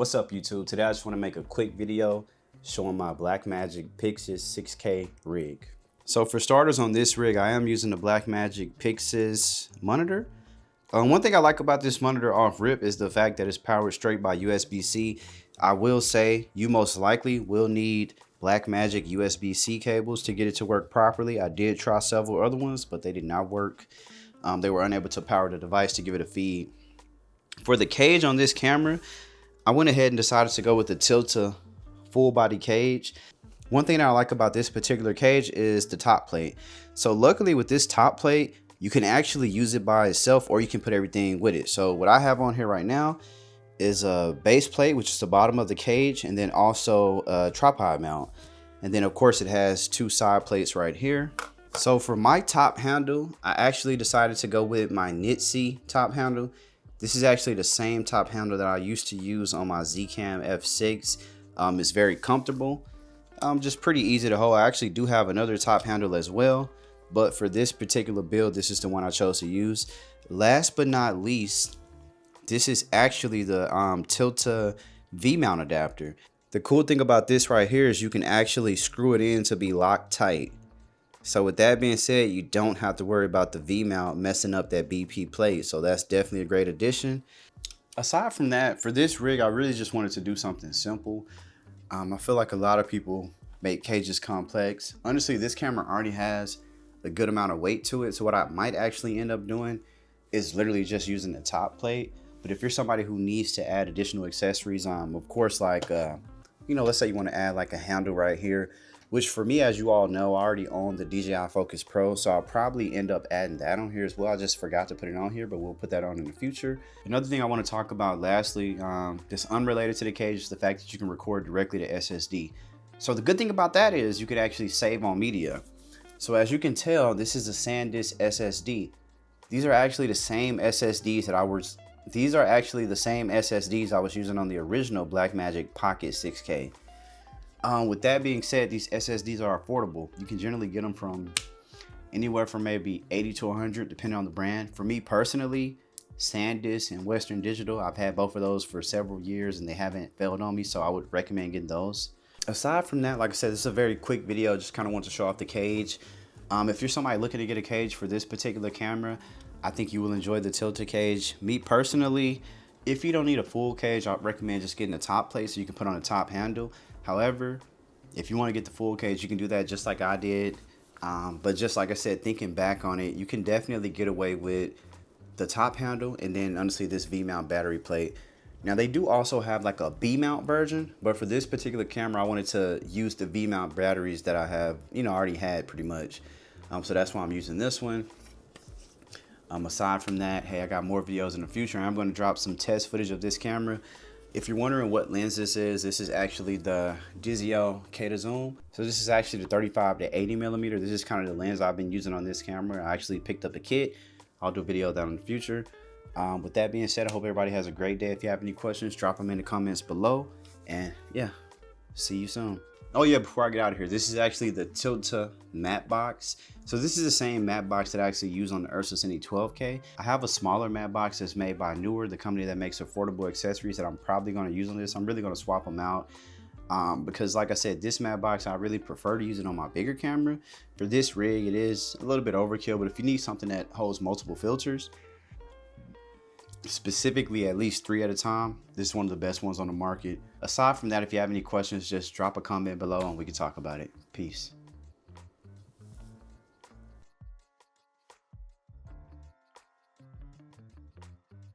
What's up, YouTube? Today I just want to make a quick video showing my Blackmagic Pyxis 6K rig. So for starters, on this rig, I am using the Blackmagic Pyxis monitor. One thing I like about this monitor off rip is the fact that it's powered straight by USB-C. I will say you most likely will need Blackmagic USB-C cables to get it to work properly. I did try several other ones, but they did not work. They were unable to power the device to give it a feed. For the cage on this camera, I went ahead and decided to go with the Tilta Full Body Cage. One thing that I like about this particular cage is the top plate. So luckily with this top plate, you can actually use it by itself or you can put everything with it. So what I have on here right now is a base plate, which is the bottom of the cage, and then also a tripod mount. And then of course it has two side plates right here. So for my top handle, I actually decided to go with my Nitze top handle. This is actually the same top handle that I used to use on my Zcam F6. It's very comfortable, just pretty easy to hold. I actually do have another top handle as well, but for this particular build, this is the one I chose to use. Last but not least, this is actually the Tilta V-mount adapter. The cool thing about this right here is you can actually screw it in to be locked tight. So with that being said, you don't have to worry about the V-mount messing up that BP plate. So that's definitely a great addition. Aside from that, for this rig, I really just wanted to do something simple. I feel like a lot of people make cages complex. Honestly, this camera already has a good amount of weight to it. So what I might actually end up doing is literally just using the top plate. But if you're somebody who needs to add additional accessories, of course, like, you know, let's say you want to add like a handle right here, which for me, as you all know, I already own the DJI Focus Pro, so I'll probably end up adding that on here as well. I just forgot to put it on here, but we'll put that on in the future. Another thing I want to talk about lastly, this unrelated to the cage, is the fact that you can record directly to SSD. So the good thing about that is you could actually save on media. So as you can tell, this is a SanDisk SSD. These are actually the same SSDs that I was using on the original Blackmagic Pocket 6K. With that being said, these SSDs are affordable. You can generally get them from anywhere from maybe 80 to 100, depending on the brand. For me personally, SanDisk and Western Digital, I've had both of those for several years and they haven't failed on me, so I would recommend getting those. Aside from that, like I said, this is a very quick video. Just kind of want to show off the cage. If you're somebody looking to get a cage for this particular camera, I think you will enjoy the Tilta cage. Me personally, if you don't need a full cage, I'd recommend just getting a top plate so you can put on a top handle. However, if you want to get the full cage, you can do that just like I did. But just like I said, thinking back on it, you can definitely get away with the top handle and then honestly this V-mount battery plate. Now they do also have like a B-mount version, but for this particular camera, I wanted to use the V-mount batteries that I have, you know, already had pretty much. So that's why I'm using this one. Aside from that, hey, I got more videos in the future. I'm going to drop some test footage of this camera. If you're wondering what lens this is actually the DZO Catta zoom. So this is actually the 35 to 80 millimeter. This is kind of the lens I've been using on this camera. I actually picked up a kit. I'll do a video of that in the future. With that being said, I hope everybody has a great day. If you have any questions, drop them in the comments below. And yeah, see you soon. Oh yeah, before I get out of here, this is actually the Tilta Mattebox. So this is the same matte box that I actually use on the Ursa Cine 12K. I have a smaller matte box that's made by Neewer, the company that makes affordable accessories that I'm probably going to use on this. I'm really going to swap them out because like I said, this matte box, I really prefer to use it on my bigger camera. For this rig, it is a little bit overkill, but if you need something that holds multiple filters, specifically at least 3 at a time, this is one of the best ones on the market. Aside from that, if you have any questions, just drop a comment below and we can talk about it. Peace.